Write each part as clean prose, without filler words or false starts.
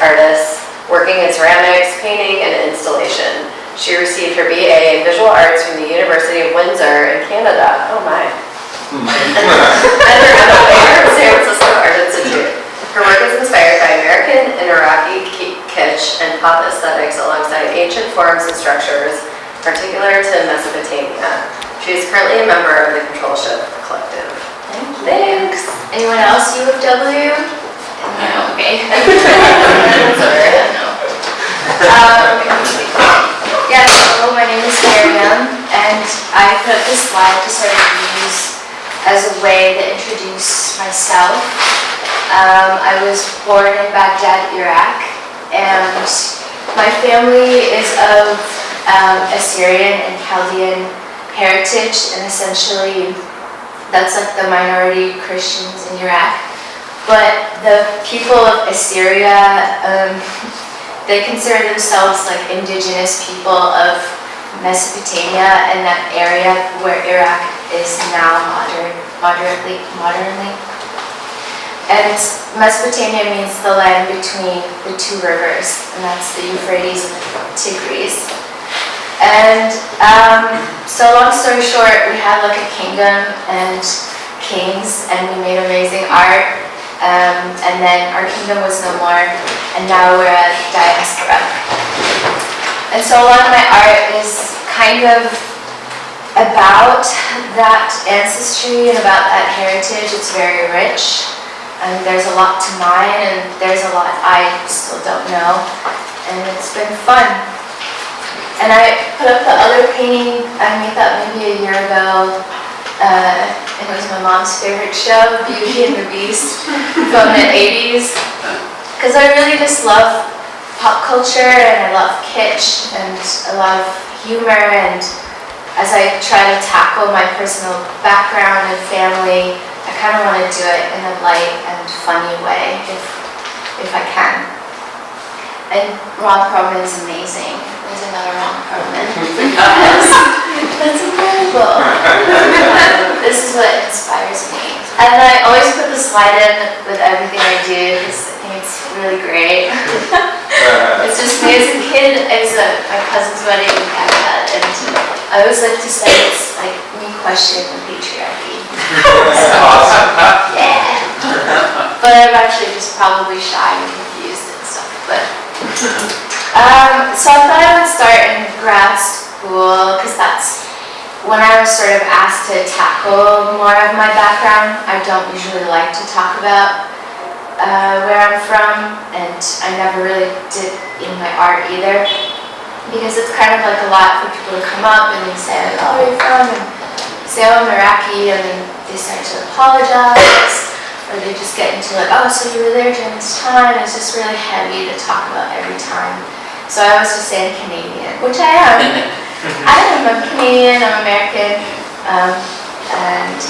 artist, working in ceramics, painting, and installation. She received her BA in Visual Arts from the University of Windsor in Canada. Oh my. And her MFA from San Francisco Art Institute. Her work is inspired by American and Iraqi kitsch and pop aesthetics alongside ancient forms and structures, particular to Mesopotamia. She is currently a member of the Control Ship Collective. Thanks. Anyone else UFW? No, okay. Yeah, hello, my name is Miriam, and I put up this slide to sort of use as a way to introduce myself. I was born in Baghdad, Iraq, and my family is of Assyrian and Chaldean heritage, and essentially that's like the minority Christians in Iraq. But the people of Assyria, they consider themselves like indigenous people of Mesopotamia and that area where Iraq is now modernly. And Mesopotamia means the land between the two rivers, and that's the Euphrates and the Tigris. And so long story short, we had like a kingdom and kings, and we made amazing art. And then our kingdom was no more, and now we're a diaspora. And so a lot of my art is kind of about that ancestry and about that heritage. It's very rich, and there's a lot to mine, and there's a lot I still don't know, and it's been fun. And I put up the other painting. I made that maybe a year ago. It was my mom's favorite show, Beauty and the Beast, from the 80s. Because I really just love pop culture, and I love kitsch, and I love humor, and as I try to tackle my personal background and family, I kind of want to do it in a light and funny way, if I can. And Ron Perlman is amazing. There's another Ron Perlman. That's incredible. This is what inspires me. And I always put the slide in with everything I do because I think it's really great. It's just me as a kid. It was my cousin's wedding in Baghdad, and I always like to say it's like me questioning the patriarchy. Awesome. Yeah. But I'm actually just probably shy and confused and stuff. But so I thought I would start in grad school because that's when I was sort of asked to tackle more of my background. I don't usually like to talk about where I'm from, and I never really did in my art either, because it's kind of like a lot for people to come up and they say, oh, where are you from? And say, oh, I'm Iraqi, and then they start to apologize, or they just get into like, oh, so you were there during this time. It's just really heavy to talk about every time. So I was just saying Canadian, which I am. I'm Canadian, I'm American,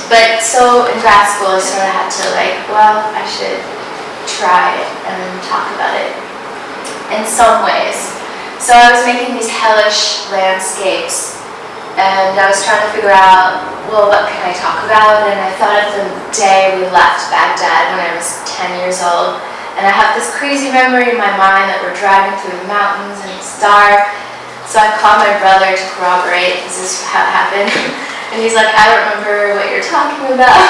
but so in grad school I sort of had to like, well, I should try it and talk about it in some ways. So I was making these hellish landscapes, and I was trying to figure out, well, what can I talk about? And I thought of the day we left Baghdad when I was 10 years old, and I have this crazy memory in my mind that we're driving through the mountains and it's dark. So I called my brother to corroborate, is this how it happened? And he's like, I don't remember what you're talking about.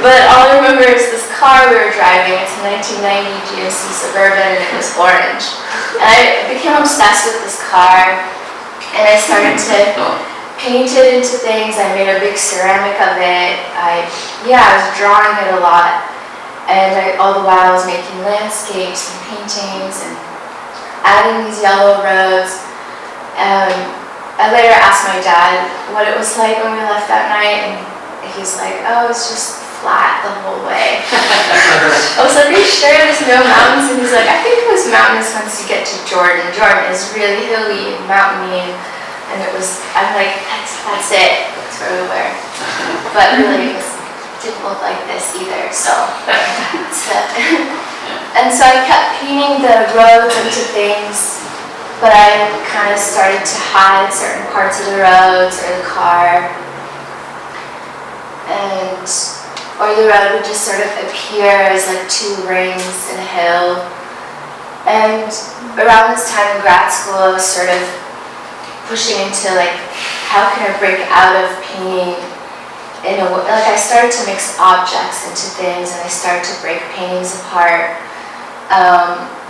But all I remember is this car we were driving. It's a 1990 GMC Suburban, and it was orange. And I became obsessed with this car, and I started to paint it into things. I made a big ceramic of it. I was drawing it a lot. And all the while I was making landscapes and paintings and adding these yellow roads. I later asked my dad what it was like when we left that night, and he's like, oh, it's just flat the whole way. I was like, are you sure there's no mountains? And he's like, I think it was mountains once you get to Jordan. Jordan is really hilly and mountainy, and it was, I'm like, that's it, that's where we were. But really it didn't look like this either, so that's it. And so I kept painting the roads into things, but I kind of started to hide certain parts of the roads or the car, or the road would just sort of appear as like two rings in a hill. And around this time in grad school, I was sort of pushing into like, how can I break out of painting in a way, like I started to mix objects into things and I started to break paintings apart.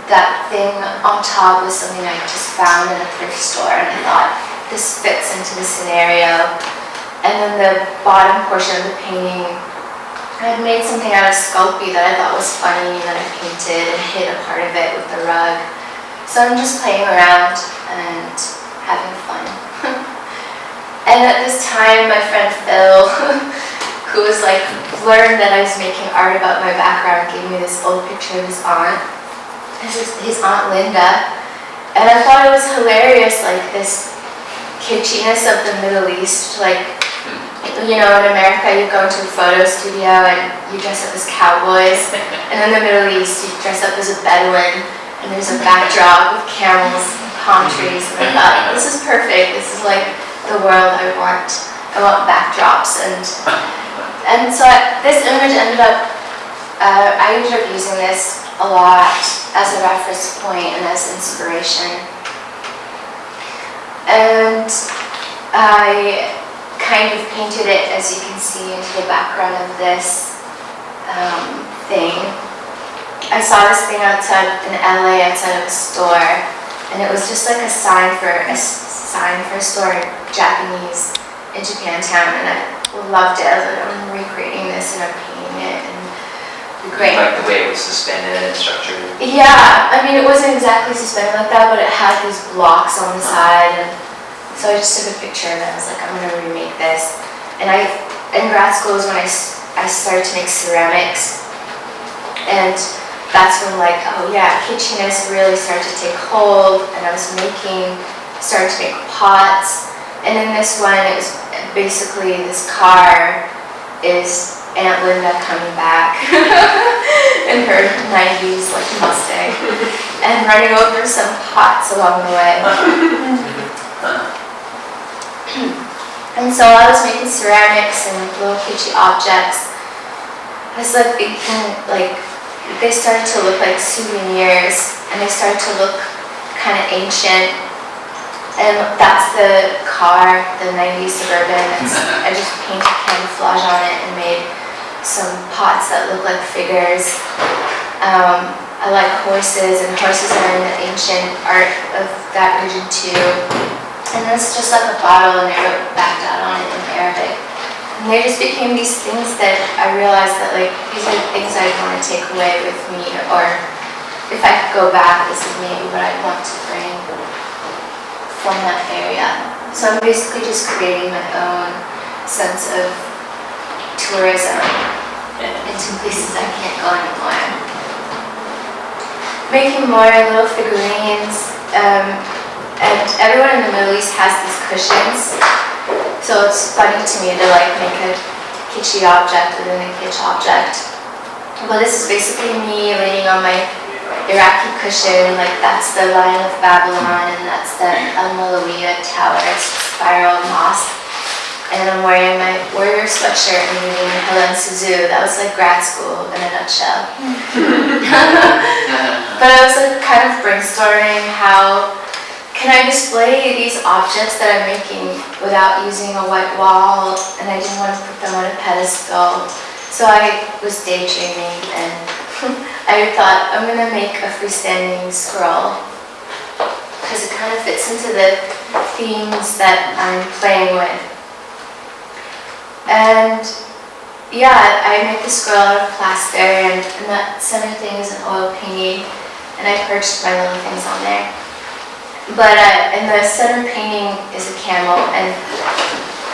That thing on top was something I just found in a thrift store and I thought, this fits into the scenario. And then the bottom portion of the painting, I had made something out of Sculpey that I thought was funny that I painted and hid a part of it with the rug. So I'm just playing around and having fun. And at this time, my friend Phil, who was like, learned that I was making art about my background, gave me this old picture of his aunt. His Aunt Linda, and I thought it was hilarious, like this kitschiness of the Middle East, like, you know, in America you go into a photo studio and you dress up as cowboys, and in the Middle East you dress up as a Bedouin, and there's a backdrop with camels and palm trees, and I thought, this is perfect, this is like the world I want backdrops, and so this image ended up, I ended up using this a lot as a reference point and as inspiration. And I kind of painted it, as you can see, into the background of this thing. I saw this thing outside in LA outside of a store, and it was just like a sign for a store in Japanese in Japantown, and I loved it. I was like, I'm recreating this and I'm painting it. Great. Like the way it was suspended and structured. Yeah, I mean it wasn't exactly suspended like that, but it had these blocks on the side, and so I just took a picture of it. I was like, I'm gonna remake this. And in grad school is when I started to make ceramics, and that's when like, oh yeah, kitschiness really started to take hold, and I was started to make pots. And in this one, it was basically this car is Aunt Linda coming back in her 90s like Mustang and running over some pots along the way. And so I was making ceramics and little kitschy objects. I was like thinking, like, they started to look like souvenirs and they started to look kind of ancient. And that's the car, the 90s Suburban. I just painted camouflage on it and made some pots that look like figures. I like horses, and horses are in the ancient art of that region too. And it's just like a bottle, and I wrote Baghdad on it in Arabic. And they just became these things that I realized that like these are things I want to take away with me, or if I could go back, this is maybe what I'd want to bring from that area. So I'm basically just creating my own sense of tourism into places I can't go anymore. Making more little figurines, and everyone in the Middle East has these cushions, so it's funny to me to like make a kitschy object within a kitsch object. But this is basically me leaning on my Iraqi cushion, like that's the Lion of Babylon, and that's the Al-Malawiya Tower, spiral mosque. And I'm wearing my warrior sweatshirt and reading Helen Suzu. That was like grad school in a nutshell. But I was like kind of brainstorming how can I display these objects that I'm making without using a white wall, and I didn't want to put them on a pedestal. So I was daydreaming and I thought I'm gonna make a freestanding scroll because it kind of fits into the themes that I'm playing with. And yeah, I make the scroll out of plaster, and that center thing is an oil painting, and I perched my little things on there. But in the center painting is a camel, and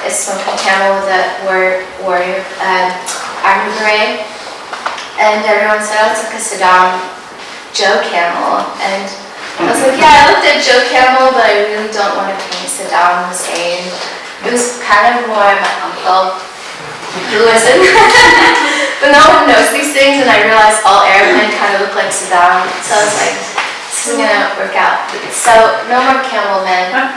it's a camel with a warrior army beret. And everyone said, oh, it's like a Saddam Joe camel. And I was like, yeah, I looked at Joe Camel, but I really don't want to paint Saddam Hussein. It was kind of more my uncle who was in. But no one knows these things, and I realized all Arab men kind of look like Saddam. So I was like, this isn't going to work out. So no more camel men.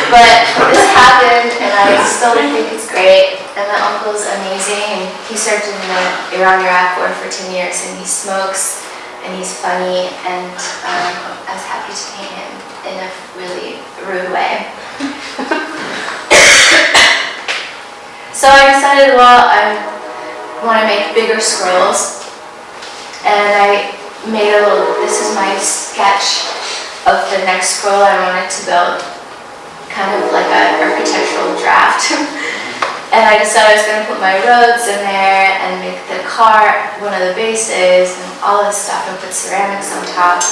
But this happened, and I still think it's great. And my uncle's amazing, and he served in the Iran-Iraq war for 10 years, and he smokes, and he's funny, and I was happy to paint him in a really rude way. So I decided, well, I want to make bigger scrolls, and I made a little, this is my sketch of the next scroll I wanted to build, kind of like an architectural draft. And I decided I was going to put my roads in there and make the car one of the bases and all this stuff, and put ceramics on top.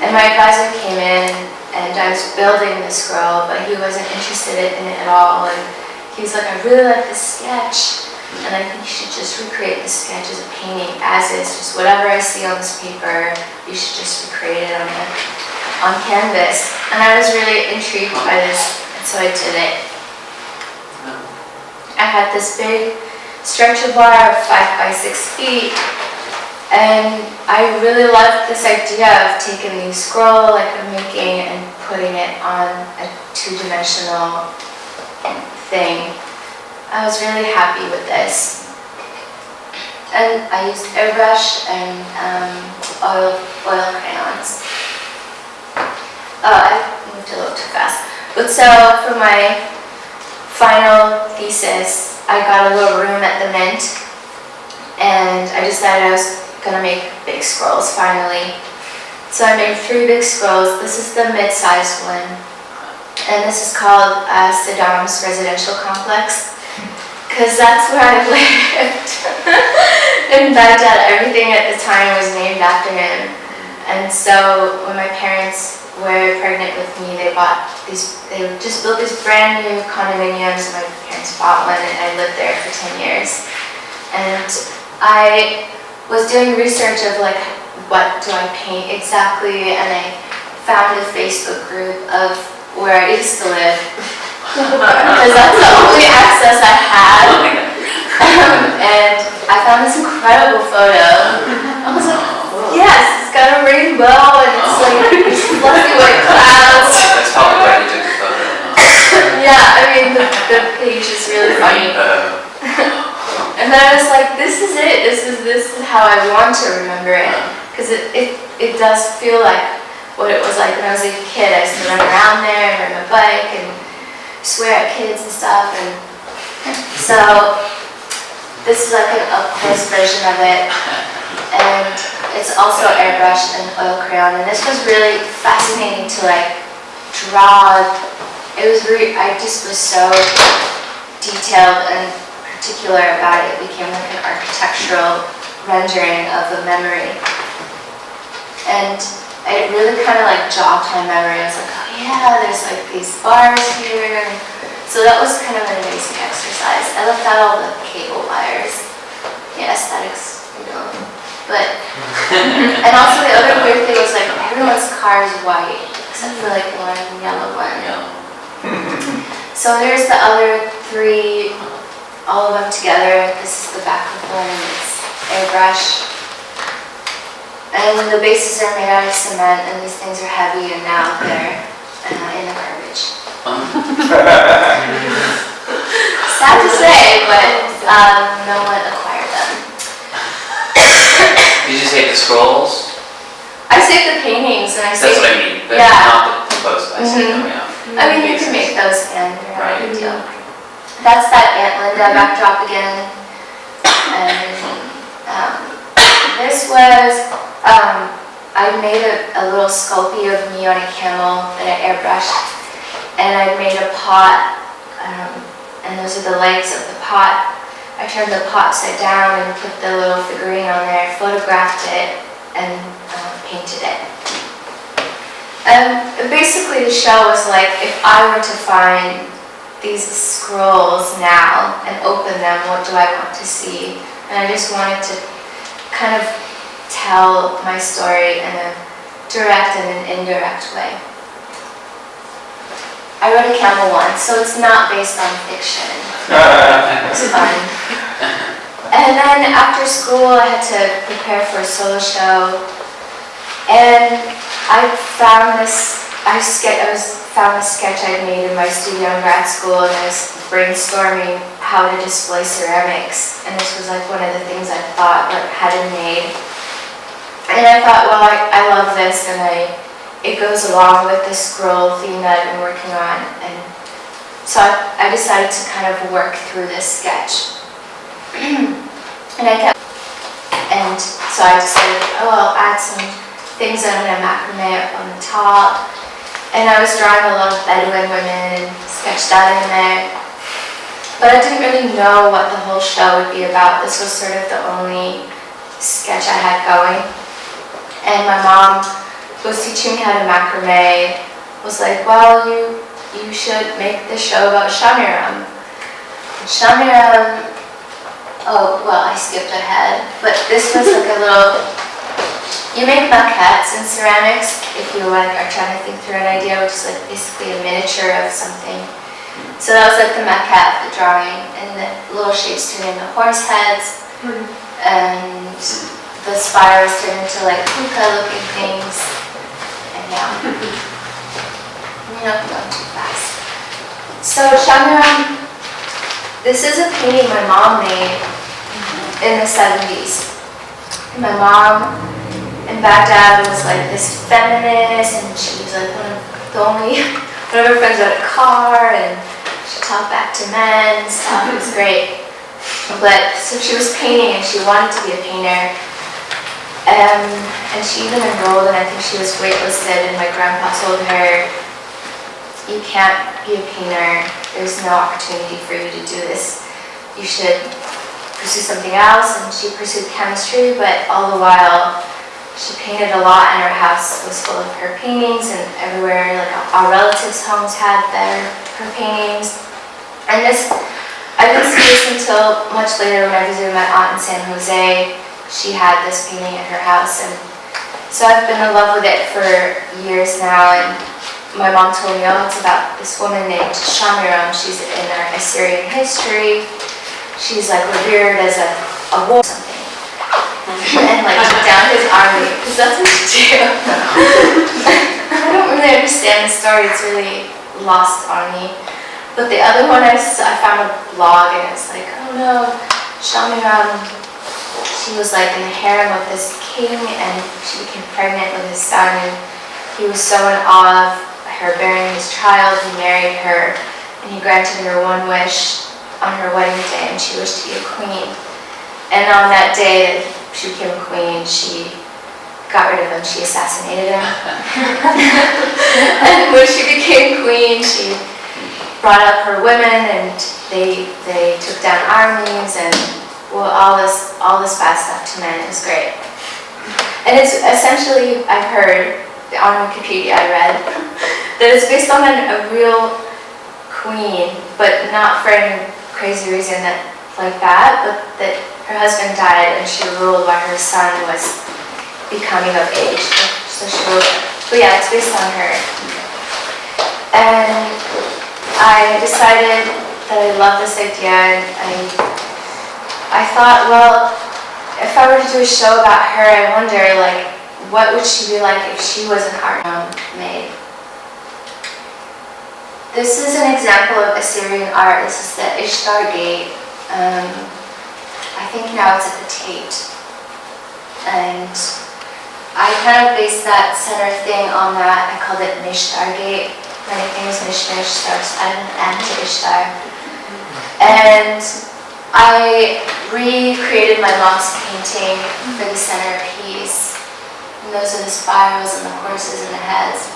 And my advisor came in, and I was building the scroll, but he wasn't interested in it at all. And he was like, I really like this sketch, and I think you should just recreate the sketch as a painting, as is, just whatever I see on this paper, you should just recreate it on canvas. And I was really intrigued by this, and so I did it. I had this big stretcher bar of 5 by 6 feet, and I really loved this idea of taking the scroll like I'm making and putting it on a 2-dimensional thing. I was really happy with this. And I used airbrush and oil crayons. Oh, I moved a little too fast. But so for my final thesis, I got a little room at the Mint, and I decided I was gonna make big scrolls finally. So I made 3 big scrolls. This is the mid-sized one, and this is called Saddam's residential complex, because that's where I lived. In Baghdad, everything at the time was named after him. And so when my parents were pregnant with me, they just built these brand new condominiums, and my parents bought one, and I lived there for 10 years. And I was doing research of like, what do I paint exactly, and I found a Facebook group of where I used to live, because that's the only access I had. And I found this incredible photo. I was like, yes, it's got a rainbow, and it's like these fluffy white clouds. That's probably why you took the photo. Yeah, I mean, the page is really funny. And then I was like, this is it. This is how I want to remember it, because it does feel like what it was like when I was a kid. I used to run around there and ride my bike and swear at kids and stuff. And so this is like an up-close version of it, and it's also airbrush and oil crayon. And this was really fascinating to like draw. It was I just was so detailed and particular about it. It became like an architectural rendering of the memory, and it really kind of like jogged my memory. I was like, oh yeah, there's like these bars here. So that was kind of an amazing exercise. I left out all the cable wires. Yeah, aesthetics, you know. But, and also the other weird thing was like, everyone's car is white, except for like one yellow one. So there's the other 3, all of them together. This is the back of one, it's airbrush. And the bases are made out of cement, and these things are heavy, and now they're in the garbage. Sad to say, but no one acquired them. Did you save the scrolls? I saved the paintings, and I saved... That's what I mean, but yeah. not the posts. I saved them, yeah. I mean, you can make those again, they're not a big Right. deal. That's that Aunt Linda backdrop again. And this was, I made a little sculpey of me on a camel that I airbrushed. And I made a pot, and those are the legs of the pot. I turned the pot upside down and put the little figurine on there, photographed it, and painted it. Basically the show was like, if I were to find these scrolls now and open them, what do I want to see? And I just wanted to kind of tell my story in a direct and an indirect way. I wrote a camel once, so it's not based on fiction. It's fun. And then after school, I had to prepare for a solo show, and I found this. Found a sketch I'd made in my studio in grad school, and I was brainstorming how to display ceramics. And this was like one of the things I thought, like, hadn't made. And I thought, well, I love this, and it goes along with the scroll theme that I've been working on. And so I decided to kind of work through this sketch. And so I decided, oh, I'll add some things that I'm going to macrame up on the top. And I was drawing a lot of Bedouin women and sketched that in there. But I didn't really know what the whole show would be about. This was sort of the only sketch I had going. And my mom, who was teaching me how to macrame, was like, well, you should make the show about shamiram. Shamiram, oh, well, I skipped ahead. But this was like a little, you make maquettes in ceramics if you like are trying to think through an idea, which is like basically a miniature of something. So that was like the maquette, the drawing, and the little shapes turn into horse heads, and the spirals turn into like hookah-looking things, and yeah. Not going too fast. So shamiram, this is a painting my mom made in the 70s. My mom in Baghdad was like this feminist, and she was like one of her friends had a car, and she talked back to men and stuff. It was great. But so she was painting, and she wanted to be a painter. And she even enrolled, and I think she was waitlisted, and my grandpa told her, you can't be a painter, there's no opportunity for you to do this. You should pursue something else. And she pursued chemistry, but all the while she painted a lot, and her house was full of her paintings, and everywhere, like our relatives' homes had her paintings. And this, I didn't see this until much later when I visited my aunt in San Jose. She had this painting at her house, and so I've been in love with it for years now. And my mom told me, oh, it's about this woman named Shamiram. She's in our Assyrian history. She's like revered as a warrior or something. And like took down his army, because that's what you do. I don't really understand the story, it's really lost on me. But the other one I found a blog, and it's like, oh no, Shamiram, she was like in the harem of this king, and she became pregnant with his son, and he was so in awe of her bearing his child. He married her, and he granted her one wish on her wedding day, and she wished to be a queen. And on that day that she became a queen, she got rid of him, she assassinated him. And when she became queen, she brought up her women, and they took down armies, and well, all this bad stuff to men. It was great. And it's essentially, I've heard, on Wikipedia I read, that it's based on a real queen, but not for any crazy reason like that, but that her husband died and she ruled while her son was becoming of age. So she ruled. But yeah, it's based on her. And I decided that I love this idea, and I thought, well, if I were to do a show about her, I wonder, like, what would she be like if she was an art maid? This is an example of Assyrian art. This is the Ishtar Gate. I think now it's at the Tate. And I kind of based that center thing on that. I called it Nishtar Gate. My nickname is Mishmish, starts at an N to Ishtar. And I recreated my mom's painting for the centerpiece. And those are the spirals and the horses and the heads.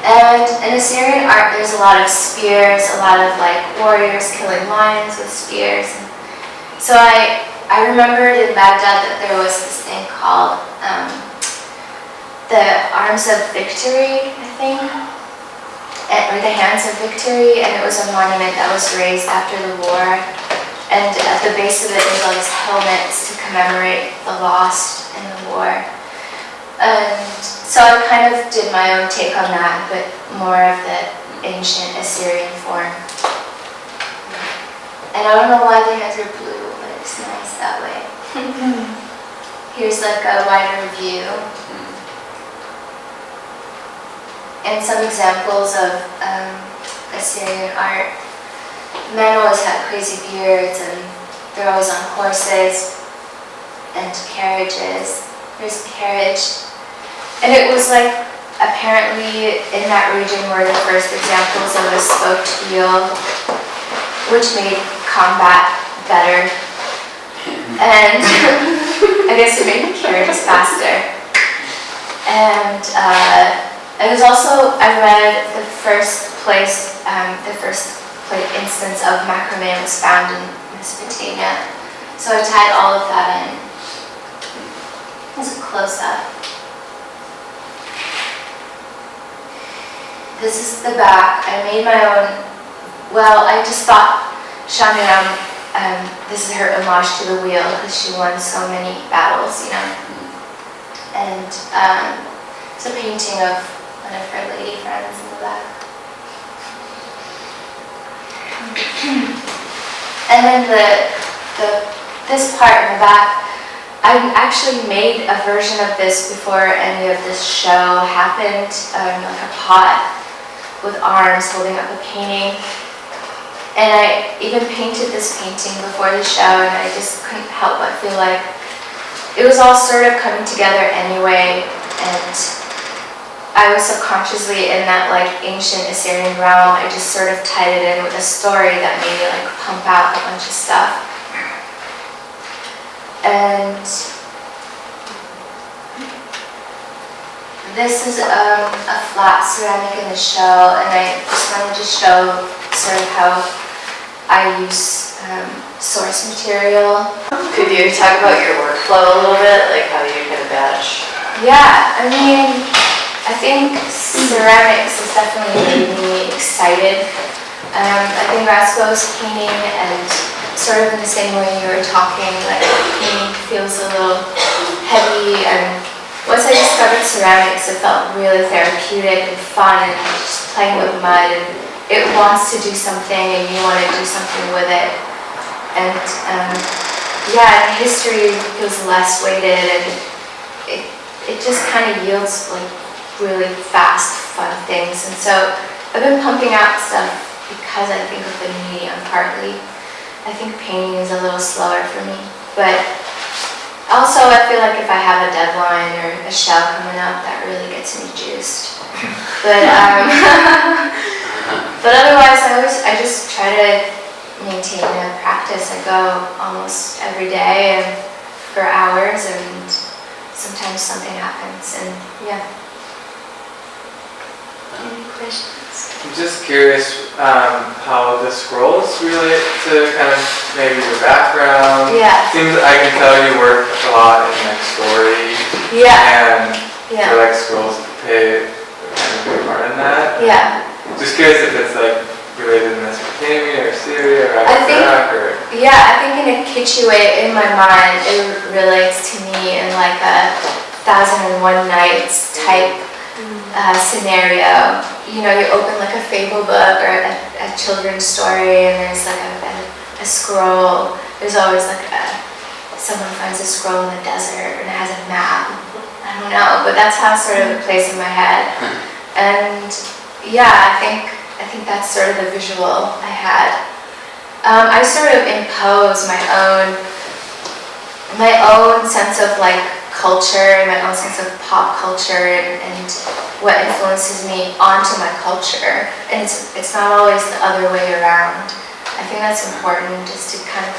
And in Assyrian art, there's a lot of spears, a lot of like warriors killing lions with spears. And so I remembered in Baghdad that there was this thing called the Arms of Victory, I think, or the Hands of Victory, and it was a monument that was raised after the war. And at the base of it, there's all these helmets to commemorate the lost in the war. And so I kind of did my own take on that, but more of the ancient Assyrian form. And I don't know why the heads are blue, but it's nice that way. Here's like a wider view. And some examples of Assyrian art. Men always had crazy beards, and they're always on horses. and carriages. There's a carriage. And it was like, apparently in that region were the first examples of a spoked wheel, which made combat better. And I guess it made carriages faster. And it was also, I read the first instance of macrame was found in Mesopotamia. So I tied all of that in. Here's a close-up. This is the back. I made my own, well, I just thought Shangyam, this is her homage to the wheel because she won so many battles, you know. And it's a painting of one of her lady friends in the back. And then this part in the back, I actually made a version of this before any of this show happened, like a pot with arms holding up a painting. And I even painted this painting before the show, and I just couldn't help but feel like it was all sort of coming together anyway, and I was subconsciously in that like ancient Assyrian realm. I just sort of tied it in with a story that made me like pump out a bunch of stuff. And this is a flat ceramic in the shell, and I just wanted to show sort of how I use source material. Could you talk about your workflow a little bit, like how you kind of batch? Yeah, I mean, I think ceramics has definitely made me excited. I think Rasko's painting, and sort of in the same way you were talking, like painting feels a little heavy, and once I discovered ceramics, it felt really therapeutic and fun, and just playing with mud, and it wants to do something, and you want to do something with it. And yeah, and history feels less weighted, and it just kind of yields like really fast, fun things. And so I've been pumping out stuff because I think of the medium partly. I think painting is a little slower for me, but also I feel like if I have a deadline or a show coming up, that really gets me juiced. But but otherwise, I just try to maintain a practice. I go almost every day and for hours, and sometimes something happens, and yeah. Any questions? I'm just curious how the scrolls relate to kind of maybe your background. Yeah. Seems I can tell you work a lot in like story. Yeah. And Yeah. I feel like scrolls play kind of a big part in that. Yeah. Just curious if it's like related to Mesopotamia or Syria or I think- Iraq or. Yeah, I think in a kitschy way, in my mind, it relates to me in like a 1001 Nights type scenario. You know, you open like a fable book or a children's story, and there's like a scroll. There's always like someone finds a scroll in the desert and it has a map. I don't know, but that's how sort of it plays in my head. And yeah, I think that's sort of the visual I had. I sort of impose my own sense of like culture, my own sense of pop culture, and what influences me onto my culture. And it's not always the other way around. I think that's important, just to kind of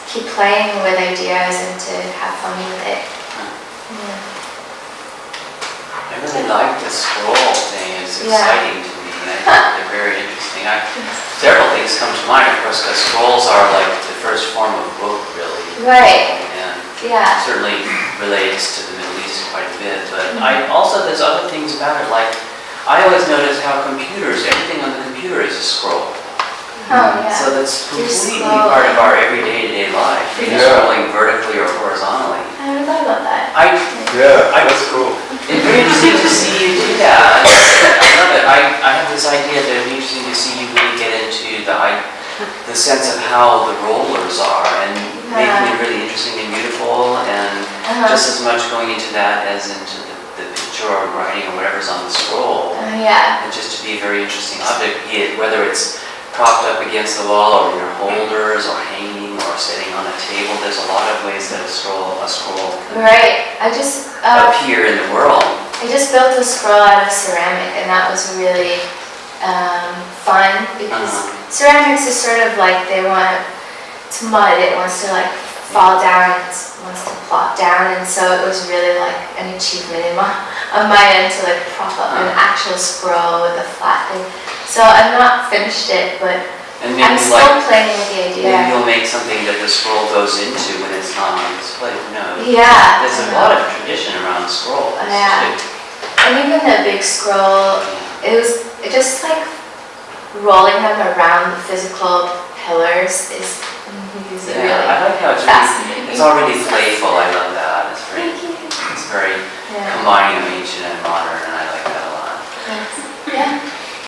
keep playing with ideas and to have fun with it. Yeah. I really like the scroll thing. It's Yeah. exciting to me. I think they're very interesting. Several things come to mind, of course, because scrolls are like the first form of book, really. Right. And Yeah. certainly relates to the Middle East quite a bit. But there's other things about it, like I always notice how everything on the computer is a scroll. Oh, yeah. So that's You're completely scrolling. part of our everyday to-day life. You're Yeah. scrolling vertically or horizontally. I never thought about that. Yeah, that's cool. It's very interesting to see you do that. I love it. I have this idea that it'd be interesting to see you really get into the sense of how the rollers are, and making it really interesting and beautiful, and just as much going into that as into the picture or writing or whatever's on the scroll. Yeah. And just to be a very interesting object, be it whether it's propped up against the wall or in your holders or hanging or sitting on a table. There's a lot of ways that a scroll can Right. I just appear in the world. built a scroll out of ceramic, and that was really fun because ceramics is sort of like it's mud. It wants to like fall down, it wants to plop down, and so it was really like an achievement on my end to like prop up an actual scroll with a flat thing. So I've not finished it, but And I'm maybe still playing with the idea. maybe you'll make something that the scroll goes into when it's not on display. Who knows? Yeah. There's a lot of tradition around scrolls Yeah. too. And even the big scroll, it just like rolling them around the physical pillars is Yeah, really I like how fascinating. it's already playful. I love that. It's Thank you. very Yeah. combining of ancient and